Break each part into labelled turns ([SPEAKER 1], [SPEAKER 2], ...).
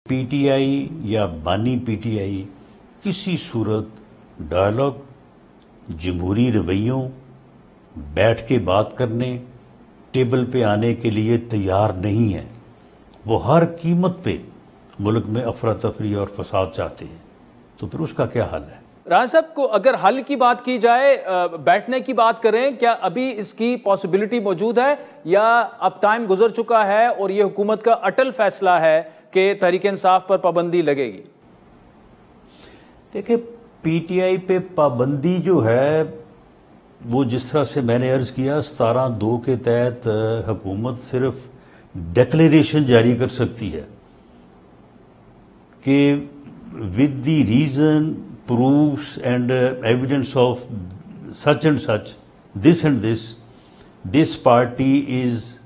[SPEAKER 1] PTI या बानी PTI किसी सूरत डायलॉग, जमहूरी रवैयों, बैठ के बात करने, टेबल पे आने के लिए तैयार नहीं है। वो हर कीमत पे मुल्क में अफरा तफरी और फसाद चाहते हैं। तो फिर उसका क्या हल है?
[SPEAKER 2] राना साहब को अगर हल की बात की जाए, बैठने की बात करें, क्या अभी इसकी पॉसिबिलिटी मौजूद है या अब टाइम गुजर चुका है और ये हुकूमत का अटल फैसला है कि तहरीक इंसाफ पर पाबंदी लगेगी?
[SPEAKER 1] देखिए, पीटीआई पे पाबंदी जो है वो जिस तरह से मैंने अर्ज किया 17(2) के तहत हुकूमत सिर्फ डिक्लेरेशन जारी कर सकती है कि with the reason, proofs and evidence of such and such, this and this party is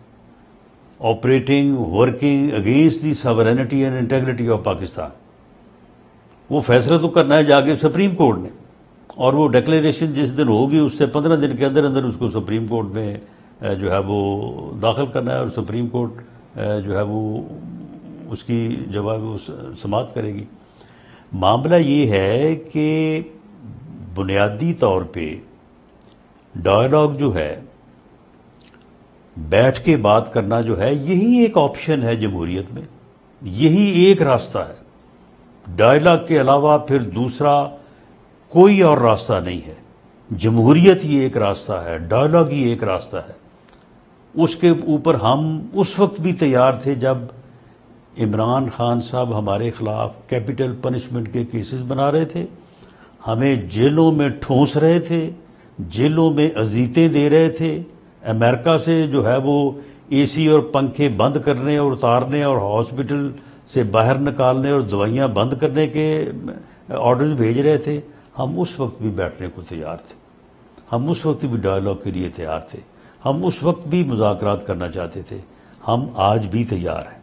[SPEAKER 1] operating, working against the sovereignty and integrity of Pakistan. वो फैसला तो करना है जाके सुप्रीम कोर्ट ने, और वो डिक्लेरेशन जिस दिन होगी उससे 15 दिन के अंदर अंदर उसको सुप्रीम कोर्ट में जो है वो दाखिल करना है और सुप्रीम कोर्ट जो है वो उसकी जवाब समाअत करेगी। मामला ये है कि बुनियादी तौर पे डायलॉग जो है, बैठ के बात करना जो है, यही एक ऑप्शन है जमहूरियत में, यही एक रास्ता है। डायलॉग के अलावा फिर दूसरा कोई और रास्ता नहीं है। जमहूरियत ही एक रास्ता है, डायलॉग ही एक रास्ता है। उसके ऊपर हम उस वक्त भी तैयार थे जब इमरान खान साहब हमारे खिलाफ कैपिटल पनिशमेंट के केसेस बना रहे थे, हमें जेलों में ठूंस रहे थे, जेलों में अजीतें दे रहे थे, अमेरिका से जो है वो एसी और पंखे बंद करने और उतारने और हॉस्पिटल से बाहर निकालने और दवाइयाँ बंद करने के ऑर्डर्स भेज रहे थे। हम उस वक्त भी बैठने को तैयार थे, हम उस वक्त भी डायलॉग के लिए तैयार थे, हम उस वक्त भी मुज़ाकरात करना चाहते थे, हम आज भी तैयार हैं।